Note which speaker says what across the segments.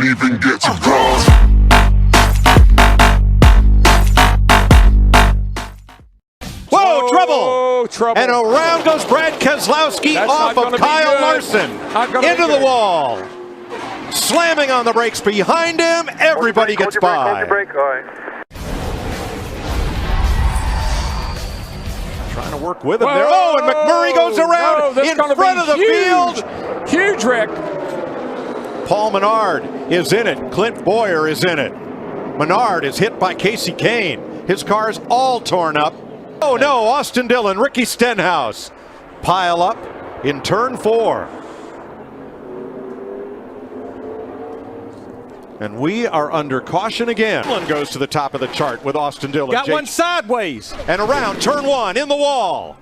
Speaker 1: can't even get to cross.
Speaker 2: Whoa, trouble!
Speaker 3: Trouble.
Speaker 2: And around goes Brad Keselowski off of Kyle Larson into the wall. Slamming on the brakes behind him. Everybody gets by. Trying to work with him there. Oh, and McMurray goes around in front of the field.
Speaker 3: Huge wreck.
Speaker 2: Paul Menard is in it. Clint Boyer is in it. Menard is hit by Casey Kane. His car's all torn up. Oh no, Austin Dillon, Ricky Stenhouse pile up in turn 4. And we are under caution again. Dillon goes to the top of the chart with Austin Dillon.
Speaker 3: Got one sideways.
Speaker 2: And around turn 1 in the wall.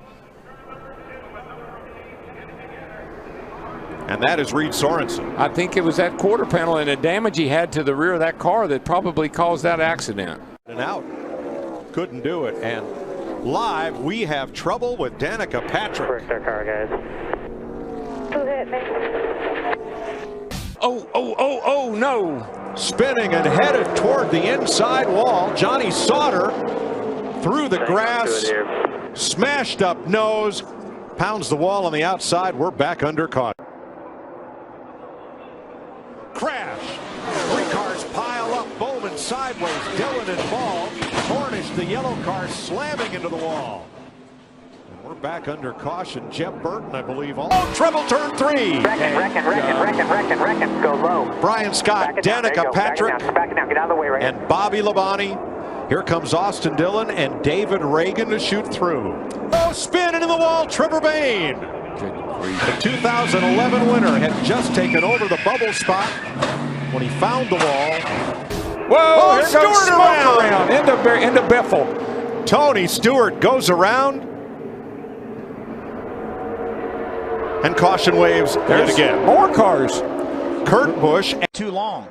Speaker 2: And that is Reed Sorensen.
Speaker 3: I think it was that quarter panel and the damage he had to the rear of that car that probably caused that accident.
Speaker 2: And out. Couldn't do it. And live, we have trouble with Danica Patrick.
Speaker 4: Correct our car, guys. Who hit me?
Speaker 3: Oh, no.
Speaker 2: Spinning and headed toward the inside wall. Johnny Sauter through the grass. Smashed up nose. Pounds the wall on the outside. We're back under caution. Crash. 3 cars pile up. Bowman sideways. Dillon involved. Cornish, the yellow car, slamming into the wall. And we're back under caution. Jeff Burton, I believe. Oh, treble turn 3.
Speaker 4: Reckon. Go low.
Speaker 2: Brian Scott, Danica Patrick,
Speaker 4: Back it down. Get out of the way right
Speaker 2: and Bobby Labonte. Here comes Austin Dillon and David Reagan to shoot through. Oh, spin into the wall, Trevor Bayne. The 2011 winner had just taken over the bubble spot when he found the wall.
Speaker 3: Whoa, here
Speaker 2: Stewart
Speaker 3: goes
Speaker 2: around
Speaker 3: into Bethel.
Speaker 2: Tony Stewart goes around. And caution waves yet again.
Speaker 3: More cars.
Speaker 2: Kurt Busch.
Speaker 5: Too long.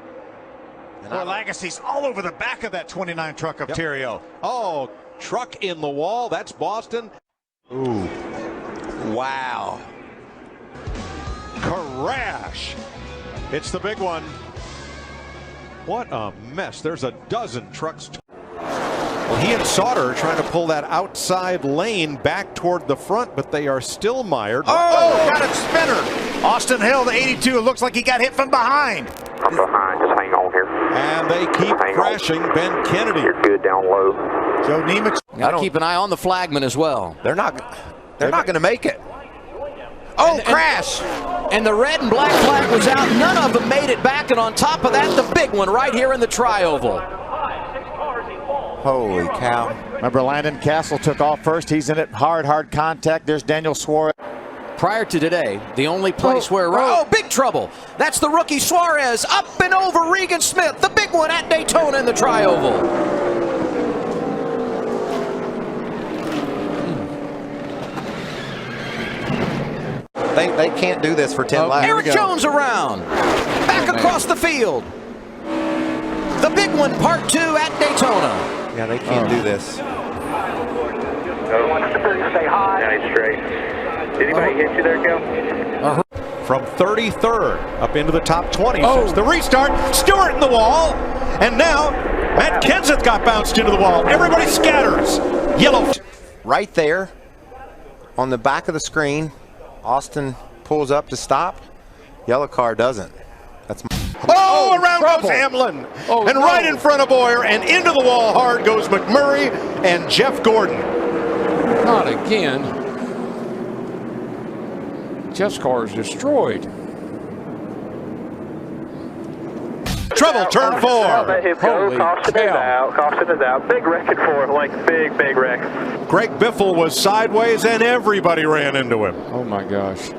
Speaker 5: Boy, Legacy's all over the back of that 29 truck of Terrio.
Speaker 2: Oh, truck in the wall. That's Boston. Ooh. Wow. Crash. It's the big one. What a mess. There's a dozen trucks. Well, he and Sauter are trying to pull that outside lane back toward the front, but they are still mired.
Speaker 5: Oh, got it spinner. Austin Hill, the 82. It looks like he got hit from behind.
Speaker 4: I'm behind. Just hang on here.
Speaker 2: And they keep crashing. Ben Kennedy.
Speaker 4: You're good down low.
Speaker 5: Joe Nemec.
Speaker 6: Got to keep an eye on the flagman as well.
Speaker 7: They're not going to make it. Oh, crash!
Speaker 6: And the red and black flag was out. None of them made it back. And on top of that, the big one right here in the tri-oval.
Speaker 7: Holy cow.
Speaker 5: Remember, Landon Castle took off first. He's in it. Hard contact. There's Daniel Suarez.
Speaker 6: Prior to today, the only place where... Oh, big trouble. That's the rookie Suarez up and over Regan Smith. The big one at Daytona in the tri-oval.
Speaker 7: They can't do this for 10 laps.
Speaker 6: Eric Jones around. Back across the field. The big one, part 2 at Daytona.
Speaker 7: Yeah, they can't do this.
Speaker 4: Stay high. Nice straight. Did anybody hit you there, Kel?
Speaker 2: From 33rd up into the top 20 since the restart. Stewart in the wall. And now Matt Kenseth got bounced into the wall. Everybody scatters. Yellow.
Speaker 7: Right there on the back of the screen, Austin pulls up to stop. Yellow car doesn't. That's
Speaker 2: around goes Hamlin. And right in front of Boyer and into the wall hard goes McMurray and Jeff Gordon.
Speaker 3: Not again. Jeff's car is destroyed.
Speaker 2: Trouble, turn 4.
Speaker 3: Holy
Speaker 4: Caution is out. Big wreck at 4, like big wreck.
Speaker 2: Greg Biffle was sideways and everybody ran into him.
Speaker 3: Oh my gosh.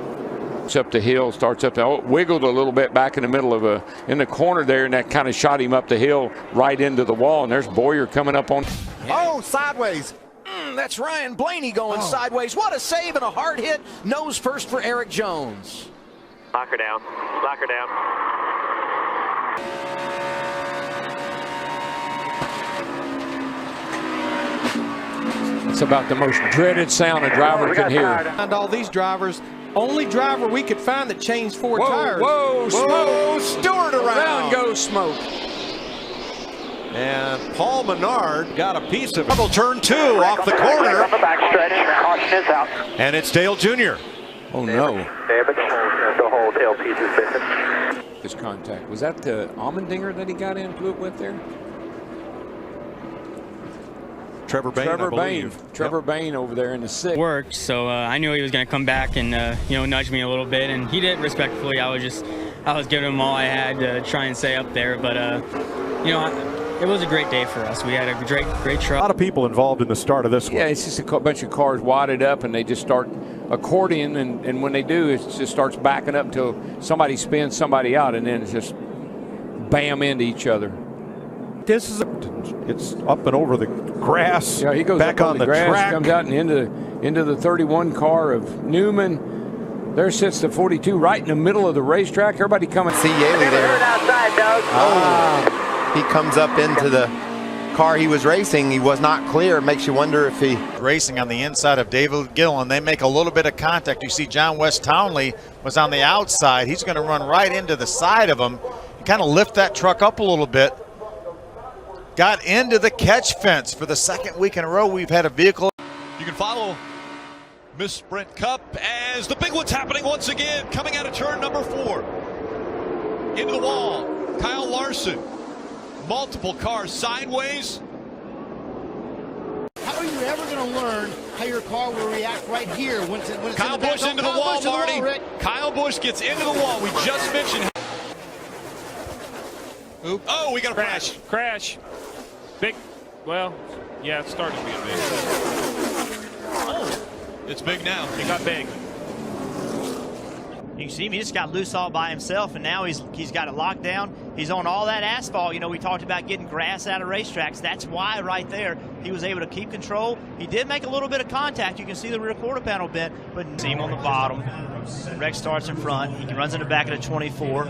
Speaker 3: It's up the hill, starts up the wiggled a little bit back in the middle of in the corner there, and that kind of shot him up the hill right into the wall. And there's Boyer coming up on.
Speaker 7: Oh, sideways.
Speaker 6: That's Ryan Blaney going sideways. What a save and a hard hit. Nose first for Eric Jones.
Speaker 4: Lock her down.
Speaker 3: It's about the most dreaded sound a driver can hear.
Speaker 8: And all these drivers
Speaker 1: only driver we could find that changed 4 tires.
Speaker 3: Whoa, Smoke.
Speaker 2: Stewart around.
Speaker 3: Goes Smoke.
Speaker 2: And Paul Menard got a piece of double turn 2 off the corner.
Speaker 4: On the backstretch, caution is out.
Speaker 2: And it's Dale Jr.
Speaker 3: Oh, no.
Speaker 4: David, the hold LP suspended.
Speaker 3: His contact. Was that the Almendinger that he got into it with there?
Speaker 2: Trevor Bain, I believe.
Speaker 3: Trevor Bain over there in the 6th.
Speaker 8: Worked, so I knew he was going to come back and nudge me a little bit, and he did respectfully. I was giving him all I had to try and stay up there, but it was a great day for us. We had a great truck.
Speaker 2: A lot of people involved in the start of this one.
Speaker 3: Yeah, it's just a bunch of cars wadded up, and they just start accordioning, and when they do, it just starts backing up until somebody spins somebody out, and then it's just bam into each other.
Speaker 2: It's up and over the grass.
Speaker 3: Yeah, he goes
Speaker 2: back
Speaker 3: up
Speaker 2: on the
Speaker 3: grass,
Speaker 2: track.
Speaker 3: comes out and into the 31 car of Newman. There sits the 42 right in the middle of the racetrack. Everybody coming.
Speaker 7: See Yaley there.
Speaker 4: Outside, Doug.
Speaker 7: He comes up into the car he was racing. He was not clear. It makes you wonder if he...
Speaker 5: Racing on the inside of David Gillen. They make a little bit of contact. You see John West Townley was on the outside. He's going to run right into the side of him. Kind of lift that truck up a little bit. Got into the catch fence for the 2nd week in a row. We've had a vehicle.
Speaker 9: You can follow Miss Sprint Cup as the big one's happening once again, coming out of turn number 4. Into the wall, Kyle Larson. Multiple cars sideways.
Speaker 10: How are you ever going to learn how your car will react right here when it's
Speaker 9: Kyle
Speaker 10: in the
Speaker 9: Busch into the wall, Marty.
Speaker 10: Rick.
Speaker 9: Kyle Busch gets into the wall. We just mentioned. Oop. Oh, we got a crash.
Speaker 11: Crash. Big. Well, yeah, it's starting to be big.
Speaker 9: Oh, it's big now.
Speaker 11: It got big.
Speaker 12: You can see him, he just got loose all by himself, and now he's got it locked down. He's on all that asphalt. You know, we talked about getting grass out of racetracks. That's why right there he was able to keep control. He did make a little bit of contact. You can see the rear quarter panel bent, but see him on the bottom. Rex starts in front. He runs in the back of the 24,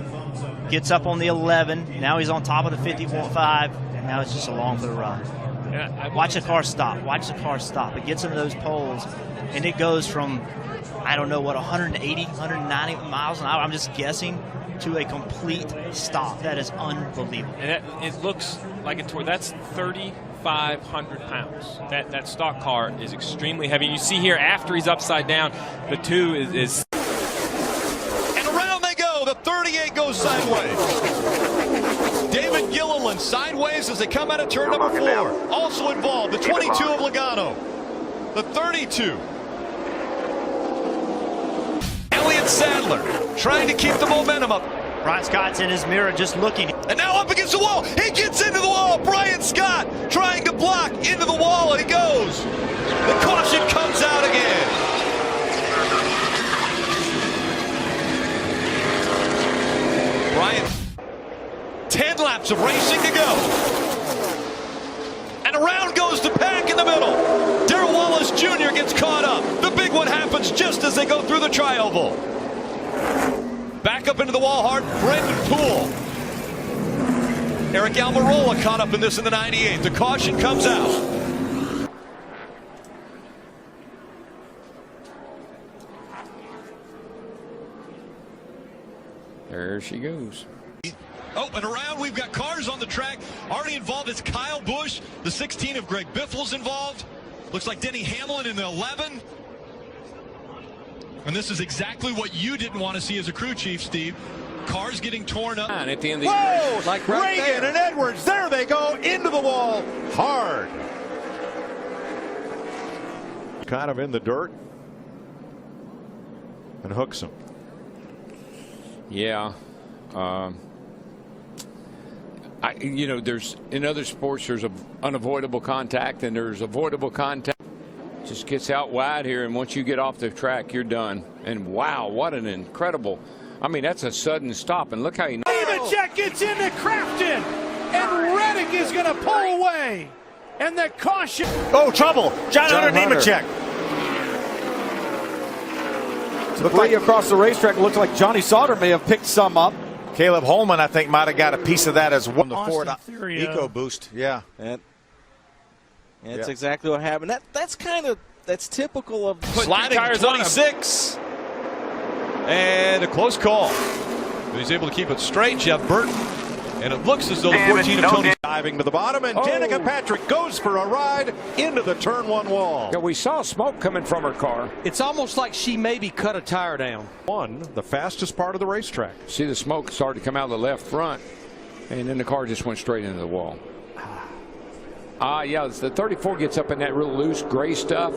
Speaker 12: gets up on the 11. Now he's on top of the 51.5. Now it's just along for the ride.
Speaker 11: Yeah,
Speaker 12: Watch the car stop. Watch the car stop. It gets into those poles, and it goes from, I don't know what, 180, 190 miles an hour, I'm just guessing, to a complete stop. That is unbelievable.
Speaker 11: And it looks like that's 3,500 pounds. That stock car is extremely heavy. And you see here, after he's upside down, the 2 is
Speaker 9: And around they go. The 38 goes sideways. David Gilliland sideways as they come out of turn number 4. Also involved, the 22 of Logano. The 32. Elliott Sadler trying to keep the momentum up.
Speaker 12: Brian Scott's in his mirror just looking.
Speaker 9: And now up against the wall. He gets into the wall. Brian Scott trying to block into the wall, and he goes. The caution comes out again. Brian, 10 laps of racing to go. And around goes the pack in the middle. Darrell Wallace Jr. gets caught up. The big one happens just as they go through the tri-oval. Back up into the wall hard, Brendan Poole. Eric Almirola caught up in this in the 98. The caution comes out.
Speaker 3: There she goes.
Speaker 9: Oh, and around we've got cars on the track. Already involved is Kyle Busch. The 16 of Greg Biffle's involved. Looks like Denny Hamlin in the 11. And this is exactly what you didn't want to see as a crew chief, Steve. Cars getting torn up.
Speaker 3: And at the end of the
Speaker 2: Whoa!
Speaker 3: like right
Speaker 2: Reagan
Speaker 3: there.
Speaker 2: and Edwards, there they go, into the wall, hard. Kind of in the dirt. And hooks him.
Speaker 3: Yeah. There's in other sports there's unavoidable contact and there's avoidable contact. Just gets out wide here, and once you get off the track, you're done. And wow, what an incredible! I mean, that's a sudden stop, and look how he.
Speaker 1: Nemechek gets into Crafton, and Reddick is going to pull away, and the caution.
Speaker 5: Oh, trouble. John Hunter Nemechek.
Speaker 13: Debris across the racetrack. Looked like Johnny Sauter may have picked some up.
Speaker 5: Caleb Holman, I think, might have got a piece of that as well. The Ford
Speaker 13: EcoBoost.
Speaker 5: Yeah.
Speaker 13: And that's exactly what happened. That's typical of
Speaker 9: sliding 26. And a close call. But he's able to keep it straight, Jeff Burton. And it looks as though the 14 of Tony
Speaker 2: diving to the bottom, and Danica Patrick goes for a ride into the turn one wall.
Speaker 3: Yeah, we saw smoke coming from her car.
Speaker 6: It's almost like she maybe cut a tire down.
Speaker 2: The fastest part of the racetrack.
Speaker 3: See the smoke started to come out of the left front, and then the car just went straight into the wall. Yeah, the 34 gets up in that real loose gray stuff,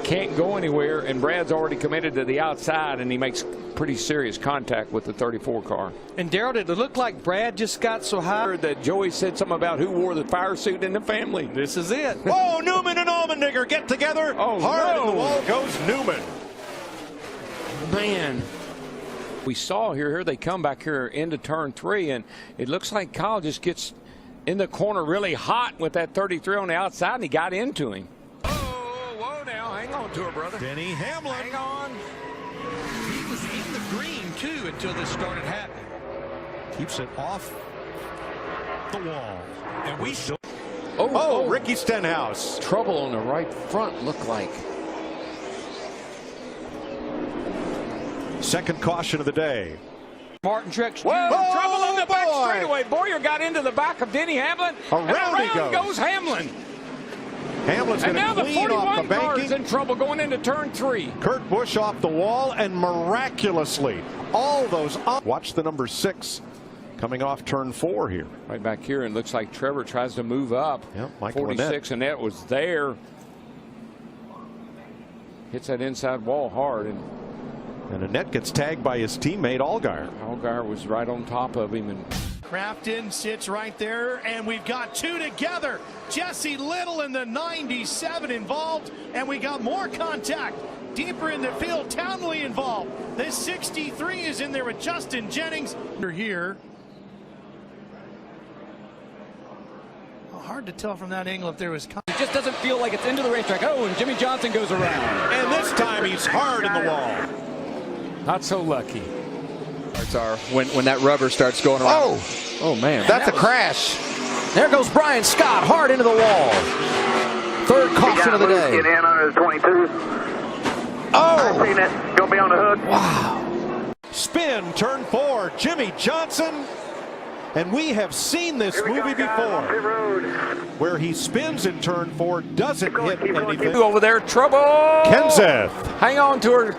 Speaker 3: can't go anywhere, and Brad's already committed to the outside, and he makes pretty serious contact with the 34 car.
Speaker 6: And Darrell, did it look like Brad just got so high
Speaker 3: that Joey said something about who wore the fire suit in the family?
Speaker 6: This is it.
Speaker 2: Whoa, Newman and Allmendinger get together. Hard in the wall goes Newman.
Speaker 3: Man. We saw here they come back here into turn 3, and it looks like Kyle just gets in the corner really hot with that 33 on the outside, and he got into him. Whoa now, hang on to her, brother.
Speaker 2: Denny Hamlin.
Speaker 3: Hang on.
Speaker 6: He was in the green, too, until this started happening.
Speaker 2: Keeps it off the wall.
Speaker 6: And we still.
Speaker 2: Ricky Stenhouse.
Speaker 3: Trouble on the right front, looked like.
Speaker 2: Second caution of the day.
Speaker 6: Martin Truex.
Speaker 3: Whoa, trouble on the back straightaway. Boyer got into the back of Denny Hamlin.
Speaker 2: Around he
Speaker 3: goes Hamlin.
Speaker 2: Hamlin's going to clean off the
Speaker 3: car is
Speaker 2: banking.
Speaker 3: in trouble going into turn 3.
Speaker 2: Kurt Busch off the wall, and miraculously, all those watch the number 6 coming off turn 4 here.
Speaker 3: Right back here, and looks like Trevor tries to move up.
Speaker 2: Yep, Michael
Speaker 3: 46, and that was there. Hits that inside wall hard,
Speaker 2: and Annette gets tagged by his teammate Allgaier.
Speaker 3: Allgaier was right on top of him, and
Speaker 1: Crafton sits right there, and we've got 2 together. Jesse Little in the 97 involved, and we got more contact deeper in the field. Townley involved. This 63 is in there with Justin Jennings. They're here. Hard to tell from that angle if there was.
Speaker 13: It just doesn't feel like it's into the racetrack. Oh, and Jimmy Johnson goes around.
Speaker 2: And this time he's hard in the wall.
Speaker 3: Not so lucky.
Speaker 6: Are when that rubber starts going around.
Speaker 7: Oh
Speaker 6: man.
Speaker 7: That's a crash.
Speaker 6: There goes Brian Scott hard into the wall. Third caution of the day.
Speaker 4: Get in under the 22. I've seen it. Gonna be on the hook.
Speaker 2: Wow. Spin, turn 4, Jimmy Johnson. And we have seen this movie before, where he spins in turn 4, doesn't hit anything.
Speaker 3: Over there, trouble.
Speaker 2: Kenseth.
Speaker 3: Hang on to her.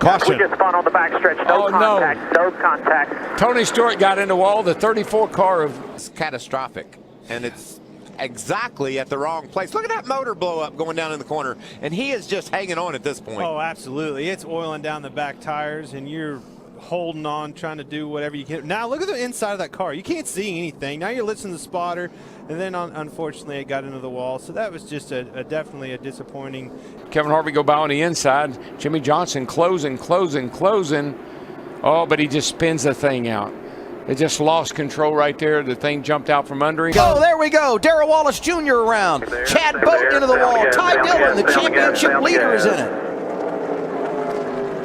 Speaker 2: Caution.
Speaker 4: We just spun on the backstretch. No contact. No contact.
Speaker 3: Tony Stewart got in the wall. The 34 car of.
Speaker 7: It's catastrophic, and it's exactly at the wrong place. Look at that motor blow up going down in the corner, and he is just hanging on at this point.
Speaker 14: Oh, absolutely. It's oiling down the back tires, and you're holding on, trying to do whatever you can. Now look at the inside of that car. You can't see anything. Now you're listening to the spotter, and then unfortunately it got into the wall. So that was just definitely a disappointing.
Speaker 3: Kevin Harvick go by on the inside. Jimmy Johnson closing. Oh, but he just spins the thing out. It just lost control right there. The thing jumped out from under him.
Speaker 6: Oh, there we go. Darrell Wallace Jr. around. Chad Boat into the wall. Ty Dillon, the championship leader, is in it.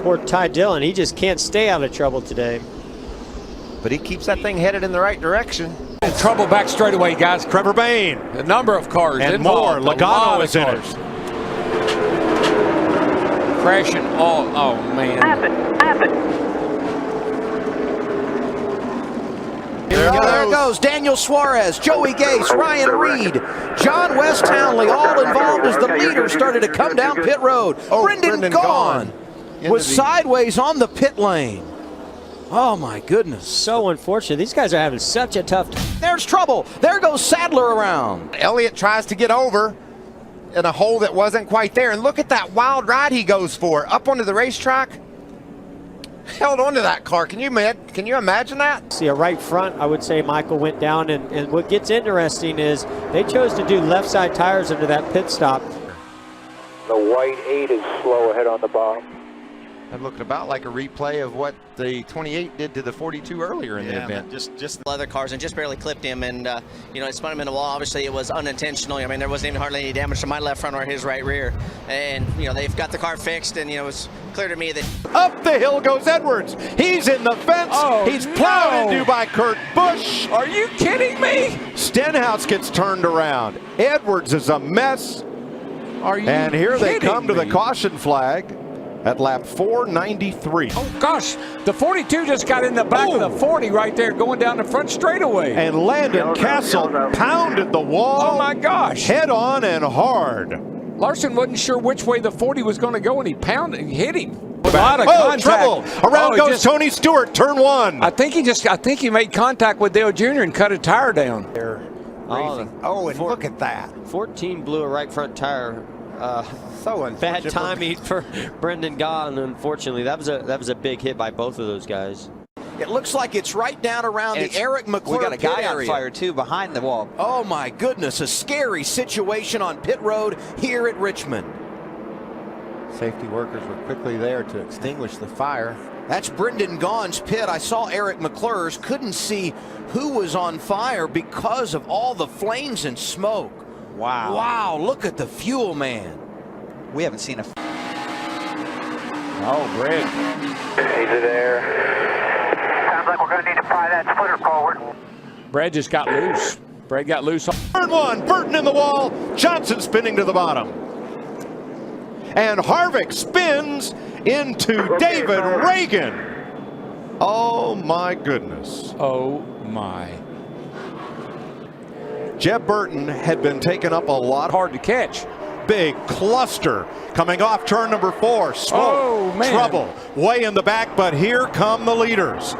Speaker 15: Poor Ty Dillon, he just can't stay out of trouble today.
Speaker 7: But he keeps that thing headed in the right direction.
Speaker 3: Trouble back straightaway, guys.
Speaker 2: Trevor Bayne.
Speaker 3: A number of cars
Speaker 2: and
Speaker 3: involved.
Speaker 2: More. Logano is in it.
Speaker 3: Crashing all. Oh, man.
Speaker 6: There it goes. Daniel Suarez, Joey Gase, Ryan Reed, John West Townley, all involved as the leaders started to come down pit road. Brendan Gaughan was sideways on the pit lane. Oh, my goodness.
Speaker 15: So unfortunate. These guys are having such a tough time.
Speaker 6: There's trouble. There goes Sadler around.
Speaker 7: Elliott tries to get over in a hole that wasn't quite there. And look at that wild ride he goes for. Up onto the racetrack. Held onto that car. Can you imagine that?
Speaker 15: See, a right front, I would say Michael went down. And what gets interesting is they chose to do left side tires under that pit stop.
Speaker 4: The white 8 is slow ahead on the bottom.
Speaker 7: That looked about like a replay of what the 28 did to the 42 earlier in the event.
Speaker 16: Just the other cars and just barely clipped him, and it spun him in the wall. Obviously, it was unintentional. I mean, there wasn't even hardly any damage to my left front or his right rear. And they've got the car fixed, and it was clear to me that
Speaker 2: up the hill goes Edwards. He's in the fence.
Speaker 3: Oh,
Speaker 2: he's plowed into by Kurt Busch.
Speaker 3: Are you kidding me?
Speaker 2: Stenhouse gets turned around. Edwards is a mess.
Speaker 3: Are you?
Speaker 2: And here they come to
Speaker 3: me?
Speaker 2: the caution flag. at lap 493.
Speaker 3: Oh, gosh. The 42 just got in the back of the 40 right there going down the front straightaway.
Speaker 2: And Landon Castle pounded the wall.
Speaker 3: Oh, my gosh.
Speaker 2: Head on and hard.
Speaker 3: Larson wasn't sure which way the 40 was going to go, and he pounded and hit him. A lot of contact.
Speaker 2: Trouble. Around goes Tony Stewart, turn one.
Speaker 3: I think he made contact with Dale Jr. and cut a tire down.
Speaker 7: Oh, and look at that.
Speaker 15: 14 blew a right front tire.
Speaker 7: So
Speaker 15: bad timing for Brendan Gaughan. Unfortunately, that was a big hit by both of those guys.
Speaker 6: It looks like it's right down around the Eric McClure.
Speaker 17: We got a guy
Speaker 6: area.
Speaker 17: on fire too behind the wall.
Speaker 6: Oh my goodness, a scary situation on pit road here at Richmond.
Speaker 7: Safety workers were quickly there to extinguish the fire.
Speaker 6: That's Brendan Gaughan's pit. I saw Eric McClure's, couldn't see who was on fire because of all the flames and smoke.
Speaker 17: Wow.
Speaker 6: Wow, look at the fuel man.
Speaker 17: We haven't seen a...
Speaker 3: Oh, Brad.
Speaker 4: Easy there. Sounds like we're going to need to pry that splitter forward.
Speaker 3: Brad just got loose. Brad got loose.
Speaker 2: Turn one, Burton in the wall. Johnson spinning to the bottom. And Harvick spins into David Reagan. Oh, my goodness.
Speaker 3: Oh, my.
Speaker 2: Jeb Burton had been taken up a lot.
Speaker 3: Hard to catch.
Speaker 2: Big cluster coming off turn number 4. Smoke,
Speaker 3: oh, man.
Speaker 2: trouble, way in the back, but here come the leaders.